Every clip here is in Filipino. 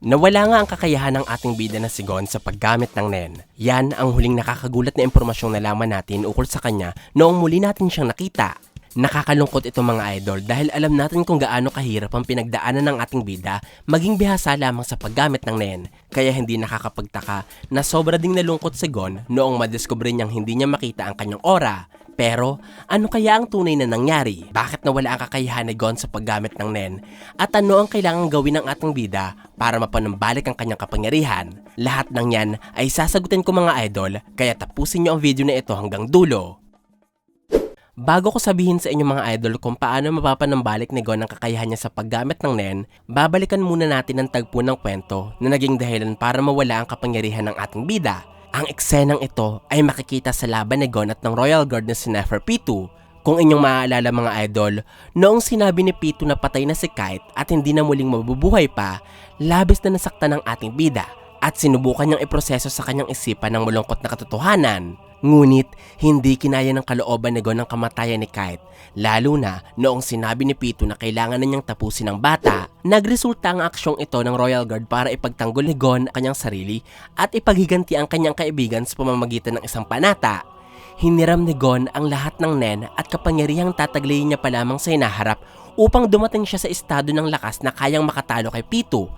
Nawala nga ang kakayahan ng ating bida na si Gon sa paggamit ng Nen. Yan ang huling nakakagulat na impormasyong nalaman natin ukol sa kanya noong muli natin siyang nakita. Nakakalungkot ito mga idol dahil alam natin kung gaano kahirap ang pinagdaanan ng ating bida maging bihasa lamang sa paggamit ng Nen. Kaya hindi nakakapagtaka na sobra ding nalungkot si Gon noong madiskubre niyang hindi niya makita ang kanyang aura. Pero, ano kaya ang tunay na nangyari? Bakit nawala ang kakayahan ni Gon sa paggamit ng Nen? At ano ang kailangang gawin ng ating bida para mapanumbalik ang kanyang kapangyarihan? Lahat ng yan ay sasagutin ko mga idol, kaya tapusin nyo ang video na ito hanggang dulo. Bago ko sabihin sa inyo mga idol kung paano mapapanumbalik ni Gon ang kakayahan niya sa paggamit ng Nen, babalikan muna natin ang tagpo ng kwento na naging dahilan para mawala ang kapangyarihan ng ating bida. Ang eksenang ito ay makikita sa laban ni Gon at ng Royal Guard na si Neferpitou. Kung inyong maaalala mga idol, noong sinabi ni Pitou na patay na si Kite at hindi na muling mabubuhay pa, labis na nasaktan ng ating bida at sinubukan niyang iproseso sa kanyang isipan ng malungkot na katotohanan. Ngunit, hindi kinaya ng kalooban ni Gon ang kamatayan ni Kite, lalo na noong sinabi ni Pitou na kailangan na niyang tapusin ang bata. Nagresulta ang aksyong ito ng Royal Guard para ipagtanggol ni Gon ang kanyang sarili at ipaghiganti ang kanyang kaibigan sa pamamagitan ng isang panata. Hiniram ni Gon ang lahat ng Nen at kapangyarihang tataglayin niya pa lamang sa hinaharap upang dumating siya sa estado ng lakas na kayang makatalo kay Pitou.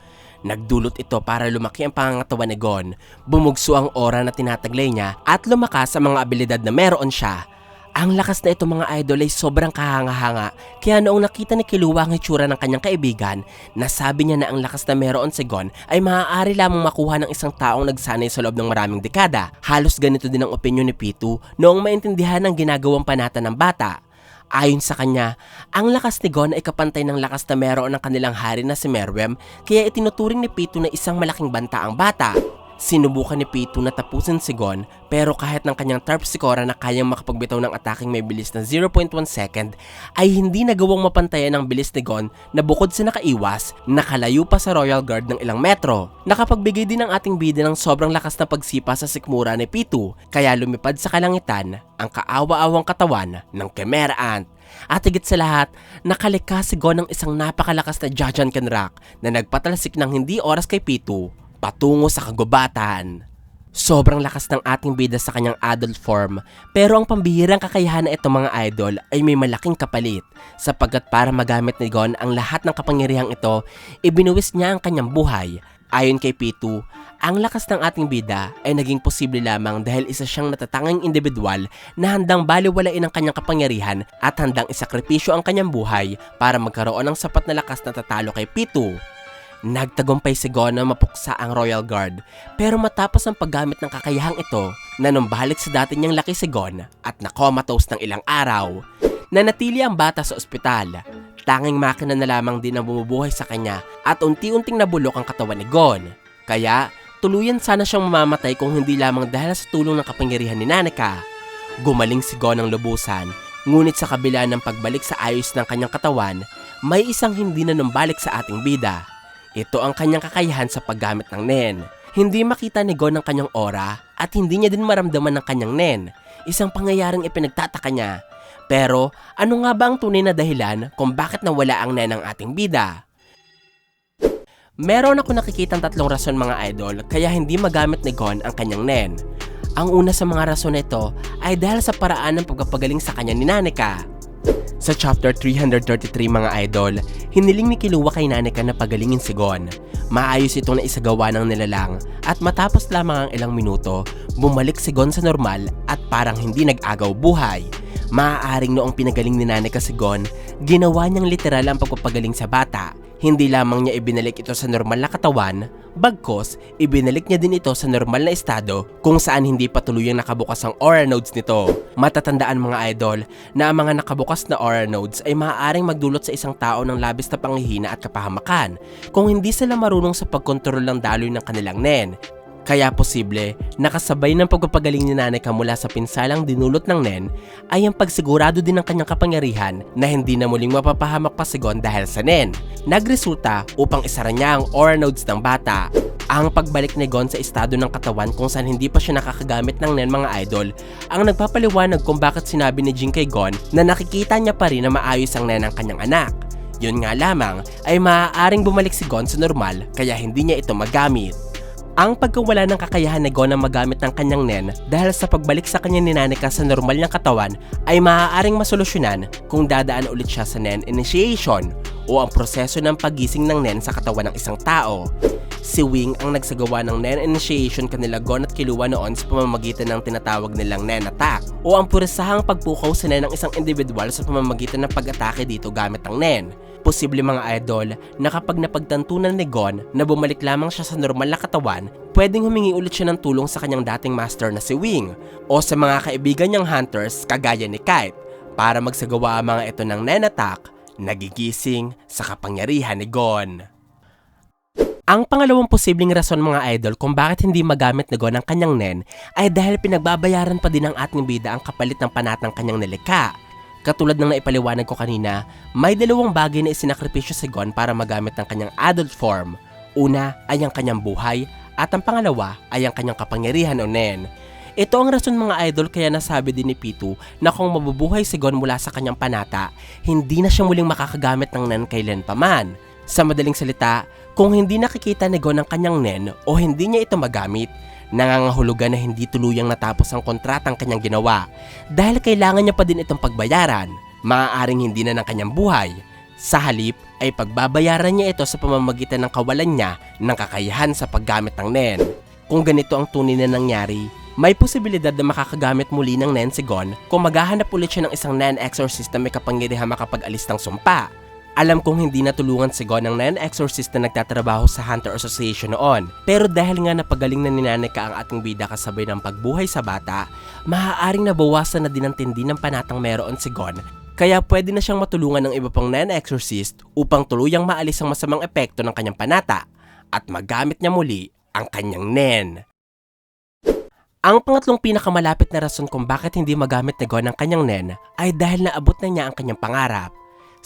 Nagdulot ito para lumaki ang pangangatawan ni Gon, bumugso ang aura na tinataglay niya at lumakas ang mga abilidad na meron siya. Ang lakas na ito mga idol ay sobrang kahanga-hanga, kaya noong nakita ni Killua ang hitsura ng kanyang kaibigan, nasabi niya na ang lakas na meron si Gon ay maaari lamang makuha ng isang taong nagsanay sa loob ng maraming dekada. Halos ganito din ang opinyon ni Pitou noong maintindihan ang ginagawang panata ng bata. Ayon sa kanya, ang lakas ni Gon ay kapantay ng lakas na meron ng kanilang hari na si Meruem, kaya itinuturing ni Pitou na isang malaking banta ang bata. Sinubukan ni Pitou na tapusin si Gon, pero kahit ng kanyang Terpsichore na kayang makapagbitaw ng ataking may bilis na 0.1 second, ay hindi nagawang mapantayan ang bilis ni Gon na bukod sa nakaiwas, nakalayo pa sa Royal Guard ng ilang metro. Nakapagbigay din ang ating bida ng sobrang lakas na pagsipa sa sikmura ni Pitou, kaya lumipad sa kalangitan ang kaawa-awang katawan ng Chimera Ant. At higit sa lahat, nakalika si Gon ng isang napakalakas na Jajanken Rock na nagpatalasik ng hindi oras kay Pitou patungo sa kagubatan. Sobrang lakas ng ating bida sa kanyang adult form, pero ang pambihirang kakayahan na ito mga idol ay may malaking kapalit, sapagkat para magamit ni Gon ang lahat ng kapangyarihang ito, ibinuwis niya ang kanyang buhay. Ayon kay Pitou, ang lakas ng ating bida ay naging posible lamang dahil isa siyang natatanging individual na handang baliwalain ang kanyang kapangyarihan at handang isakripisyo ang kanyang buhay para magkaroon ng sapat na lakas na tatalo kay Pitou. Nagtagumpay si Gon na mapuksa ang Royal Guard, pero matapos ang paggamit ng kakayahang ito, nanumbalik sa dati niyang laki si Gon at nakomatose ng ilang araw. Nanatili ang bata sa ospital. Tanging makina na lamang din ang bumubuhay sa kanya at unti-unting nabulok ang katawan ni Gon. Kaya, tuluyan sana siyang mamamatay kung hindi lamang dahil sa tulong ng kapangyarihan ni Nanaka. Gumaling si Gon ng lubusan, ngunit sa kabila ng pagbalik sa ayos ng kanyang katawan, may isang hindi nanumbalik sa ating bida. Ito ang kanyang kakayahan sa paggamit ng Nen. Hindi makita ni Gon ang kanyang aura at hindi niya din maramdaman ng kanyang Nen. Isang pangyayaring ipinagtataka niya. Pero ano nga ba ang tunay na dahilan kung bakit nawala ang Nen ng ating bida? Meron ako nakikitang tatlong rason mga idol kaya hindi magamit ni Gon ang kanyang Nen. Ang una sa mga rason na ito ay dahil sa paraan ng pagpapagaling sa kanya ni Nanaka. Sa chapter 333 mga idol, hiniling ni Killua kay Nanaka na pagalingin si Gon. Maayos itong naisagawa ng nilalang at matapos lamang ang ilang minuto, bumalik si Gon sa normal at parang hindi nag-agaw buhay. Maaaring noong pinagaling ni Nanaka si Gon, ginawa niyang literal ang pagpapagaling sa bata. Hindi lamang niya ibinalik ito sa normal na katawan, bagkos ibinalik niya din ito sa normal na estado kung saan hindi pa tuluyang nakabukas ang aura nodes nito. Matatandaan mga idol na ang mga nakabukas na aura nodes ay maaaring magdulot sa isang tao ng labis na panghihina at kapahamakan kung hindi sila marunong sa pagkontrol ng daloy ng kanilang Nen. Kaya posible, nakasabay ng pagpapagaling ni Nanaka mula sa pinsalang dinulot ng Nen ay ang pagsigurado din ng kanyang kapangyarihan na hindi na muling mapapahamak pa si Gon dahil sa Nen. Nagresulta upang isara niya ang aura nodes ng bata. Ang pagbalik ni Gon sa estado ng katawan kung saan hindi pa siya nakakagamit ng Nen mga idol ang nagpapaliwanag kung bakit sinabi ni Jin kay Gon na nakikita niya pa rin na maayos ang Nen ng kanyang anak. Yun nga lamang ay maaaring bumalik si Gon sa normal kaya hindi niya ito magamit. Ang pagkawala ng kakayahan ni Gon na magamit ng kanyang nen dahil sa pagbalik sa kanya ni Nanika sa normal niyang katawan ay maaaring masolusyonan kung dadaan ulit siya sa nen initiation o ang proseso ng paggising ng nen sa katawan ng isang tao. Si Wing ang nagsagawa ng nen initiation kanila Gon at Killua noon sa pamamagitan ng tinatawag nilang nen attack o ang puresahang pagpukaw sa nen ng isang individual sa pamamagitan ng pag-atake dito gamit ang nen. Posible mga idol na kapag napagtantunan ni Gon na bumalik lamang siya sa normal na katawan, pwedeng humingi ulit siya ng tulong sa kanyang dating master na si Wing o sa mga kaibigan niyang hunters kagaya ni Kite para magsagawa ang mga ito ng nen attack, nagigising sa kapangyarihan ni Gon. Ang pangalawang posibleng rason mga idol kung bakit hindi magamit ni Gon ang kanyang nen ay dahil pinagbabayaran pa din ng ating bida ang kapalit ng panatang kanyang nilikha. Katulad ng naipaliwanag ko kanina, may dalawang bagay na isinakripisyo si Gon para magamit ang kanyang adult form. Una ay ang kanyang buhay at ang pangalawa ay ang kanyang kapangyarihan o nen. Ito ang rason mga idol kaya nasabi din ni Pitu na kung mabubuhay si Gon mula sa kanyang panata, hindi na siya muling makakagamit ng nen kailan paman. Sa madaling salita, kung hindi nakikita ni Gon ang kanyang nen o hindi niya ito magamit, nangangahulugan na hindi tuluyang natapos ang kontratang kanyang ginawa dahil kailangan niya pa din itong pagbayaran, maaaring hindi na ng kanyang buhay. Sa halip ay pagbabayaran niya ito sa pamamagitan ng kawalan niya ng kakayahan sa paggamit ng nen. Kung ganito ang tunay na nangyari, may posibilidad na makakagamit muli ng nen si Gon kung maghahanap ulit siya ng isang nen exorcist na may kapangyarihan makapag-alis ng sumpa. Alam kong hindi natulungan si Gon ng nen exorcist na nagtatrabaho sa Hunter Association noon. Pero dahil nga napagaling na ni Nanika ang ating bida kasabay ng pagbuhay sa bata, maaaring nabawasan na din ang tindi ng panatang meron si Gon. Kaya pwede na siyang matulungan ng iba pang nen exorcist upang tuluyang maalis ang masamang epekto ng kanyang panata at magamit niya muli ang kanyang nen. Ang pangatlong pinakamalapit na rason kung bakit hindi magamit ni Gon ang kanyang nen ay dahil naabot na niya ang kanyang pangarap.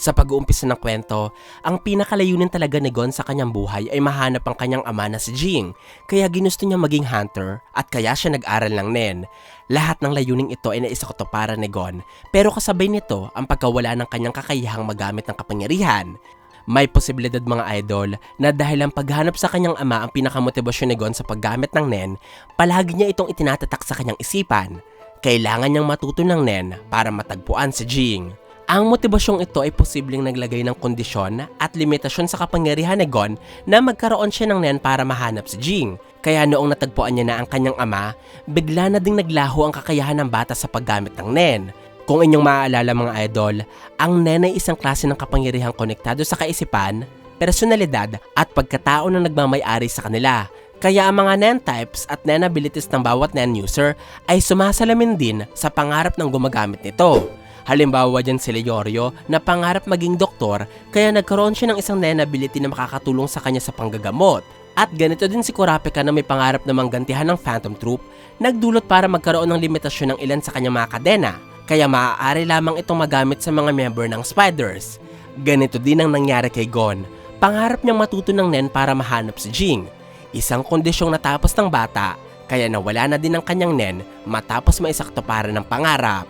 Sa pag-uumpisa ng kwento, ang pinakalayunin talaga ni Gon sa kanyang buhay ay mahanap ang kanyang ama na si Jing, kaya ginusto niya maging hunter at kaya siya nag-aral ng nen. Lahat ng layuning ito ay naisakatuparan ni Gon, pero kasabay nito ang pagkawala ng kanyang kakayahang magamit ng kapangyarihan. May posibilidad mga idol na dahil ang paghanap sa kanyang ama ang pinakamotibasyon ni Gon sa paggamit ng nen, palagi niya itong itinatatak sa kanyang isipan. Kailangan niyang matuto ng nen para matagpuan si Jing. Ang motibasyong ito ay posibleng naglagay ng kondisyon at limitasyon sa kapangyarihan ni Gon na magkaroon siya ng nen para mahanap si Jing. Kaya noong natagpuan niya na ang kanyang ama, bigla na ding naglaho ang kakayahan ng bata sa paggamit ng nen. Kung inyong maaalala mga idol, ang nen ay isang klase ng kapangyarihang konektado sa kaisipan, personalidad at pagkatao na nagmamay-ari sa kanila. Kaya ang mga nen types at nen abilities ng bawat nen user ay sumasalamin din sa pangarap ng gumagamit nito. Halimbawa dyan si Leorio na pangarap maging doktor kaya nagkaroon siya ng isang nen ability na makakatulong sa kanya sa panggagamot. At ganito din si Kurapika na may pangarap na manggantihan ng Phantom Troop, nagdulot para magkaroon ng limitasyon ng ilan sa kanyang mga kadena, kaya maaari lamang itong magamit sa mga member ng Spiders. Ganito din ang nangyari kay Gon, pangarap niyang matuto ng nen para mahanap si Jing. Isang kondisyong natapos ng bata, kaya nawala na din ang kanyang nen matapos maisaktuparan ng pangarap.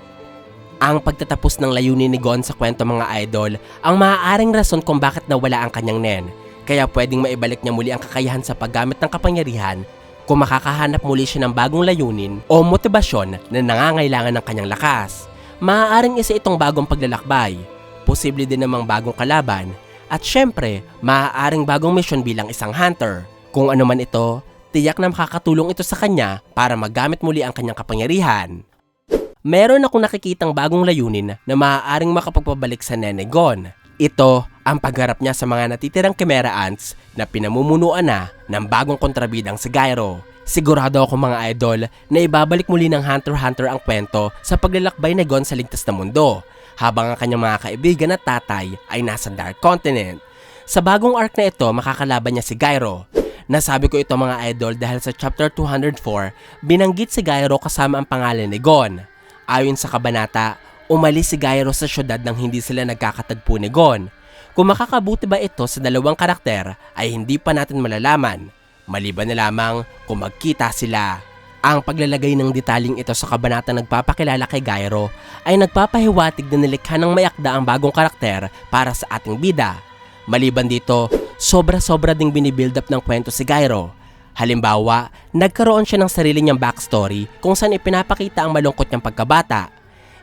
Ang pagtatapos ng layunin ni Gon sa kwento mga idol ang maaaring rason kung bakit nawala ang kanyang nen. Kaya pwedeng maibalik niya muli ang kakayahan sa paggamit ng kapangyarihan kung makakahanap muli siya ng bagong layunin o motibasyon na nangangailangan ng kanyang lakas. Maaaring isa itong bagong paglalakbay, posible din namang bagong kalaban, at syempre, maaaring bagong misyon bilang isang hunter. Kung ano man ito, tiyak na makakatulong ito sa kanya para magamit muli ang kanyang kapangyarihan. Meron akong nakikitang bagong layunin na maaaring makapagpabalik sa nen ni Gon. Ito ang pagharap niya sa mga natitirang Chimera Ants na pinamumunuan na ng bagong kontrabidang si Gyro. Sigurado ako mga idol na ibabalik muli ng Hunter x Hunter ang kwento sa paglalakbay ni Gon sa ligtas na mundo, habang ang kanyang mga kaibigan at tatay ay nasa Dark Continent. Sa bagong arc na ito, makakalaban niya si Gyro. Nasabi ko ito mga idol dahil sa chapter 204, binanggit si Gyro kasama ang pangalan ni Gon. Ayon sa kabanata, umalis si Gyro sa syudad nang hindi sila nagkakatagpo ni Gon. Kung makakabuti ba ito sa dalawang karakter ay hindi pa natin malalaman, maliban na lamang kung magkita sila. Ang paglalagay ng detaling ito sa kabanata nagpapakilala kay Gyro ay nagpapahiwatig na nilikha ng mayakda ang bagong karakter para sa ating bida. Maliban dito, sobra-sobra ding binibuild up ng kwento si Gyro. Halimbawa, nagkaroon siya ng sarili niyang backstory kung saan ipinapakita ang malungkot niyang pagkabata.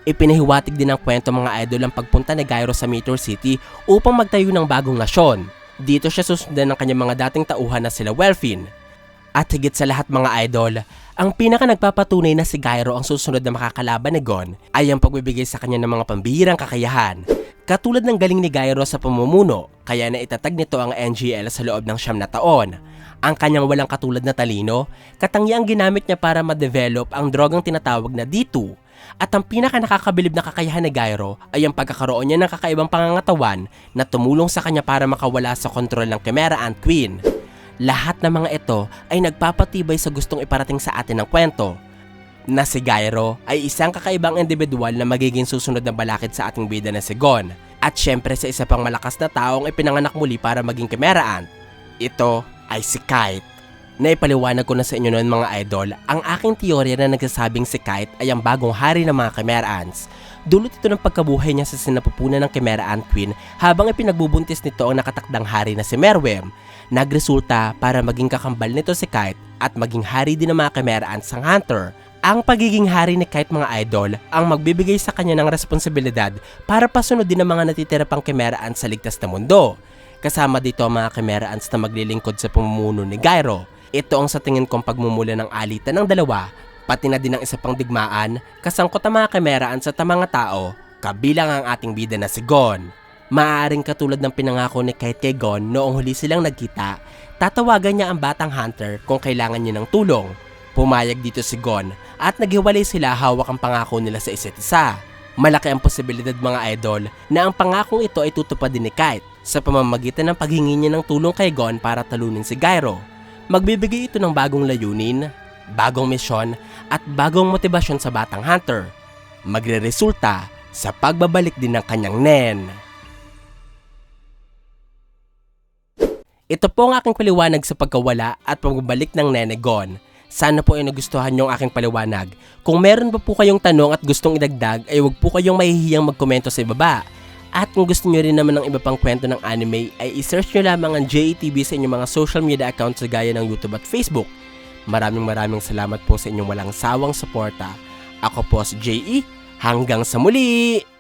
Ipinahiwatig din ng kwento mga idol ang pagpunta ni Gyro sa Meteor City upang magtayo ng bagong nasyon. Dito siya susundan ng kanyang mga dating tauhan na sila Welfin. At higit sa lahat mga idol, ang pinaka nagpapatunay na si Gyro ang susunod na makakalaban ni Gon ay ang pagbibigay sa kanya ng mga pambihirang kakayahan. Katulad ng galing ni Gyro sa pamumuno, kaya na itatag nito ang NGL sa loob ng 9 na taon. Ang kanyang walang katulad na talino, katangiang ginamit niya para ma-develop ang drogang tinatawag na D2. At ang pinaka nakakabilib na kakayahan ni Gyro ay ang pagkakaroon niya ng kakaibang pangangatawan na tumulong sa kanya para makawala sa kontrol ng Chimera Ant Queen. Lahat ng mga ito ay nagpapatibay sa gustong iparating sa atin ng kwento, na si Gyro ay isang kakaibang individual na magiging susunod na balakid sa ating bida na si Gon. At syempre sa isa pang malakas na taong ipinanganak muli para maging Chimera Ant. Ito ay si Kite. Naipaliwanag ko na sa inyo noon mga idol ang aking teorya na nagsasabing si Kite ay ang bagong hari ng mga Chimera Ants. Dulot ito ng pagkabuhay niya sa sinapupunan ng Chimera Ant Queen habang ipinagbubuntis nito ang nakatakdang hari na si Meruem. Nagresulta para maging kakambal nito si Kite at maging hari din ng mga Chimera Ants ang Hunter. Ang pagiging hari ni Kite mga idol ang magbibigay sa kanya ng responsibilidad para pasunod din ang mga natitira pang Chimera Ants sa ligtas na mundo. Kasama dito ang mga Chimera Ants na maglilingkod sa pamumuno ni Gyro. Ito ang sa tingin kong pagmumula ng alitan ng dalawa, pati na din ang isa pang digmaan, kasangkot ang mga Chimera Ants at ang mga tao, kabilang ang ating bida na si Gon. Maaaring katulad ng pinangako ni Kite kay Gon noong huli silang nagkita, tatawagan niya ang batang Hunter kung kailangan niya ng tulong. Pumayag dito si Gon at naghiwalay sila hawak ang pangako nila sa isa't isa. Malaki ang posibilidad mga idol na ang pangakong ito ay tutupad din ni Kite sa pamamagitan ng paghingi niya ng tulong kay Gon para talunin si Gyro. Magbibigay ito ng bagong layunin, bagong misyon at bagong motibasyon sa batang Hunter. Magreresulta sa pagbabalik din ng kanyang nen. Ito po ang aking paliwanag sa pagkawala at pagbabalik ng Nene Gon. Sana po ay nagustuhan nyo ang aking paliwanag. Kung meron pa po kayong tanong at gustong idagdag ay huwag po kayong mahihiyang magkomento sa ibaba. At kung gusto nyo rin naman ng iba pang kwento ng anime ay isearch nyo lamang ang JETV sa inyong mga social media accounts gaya ng YouTube at Facebook. Maraming salamat po sa inyong walang sawang suporta. Ako po si JE. Hanggang sa muli!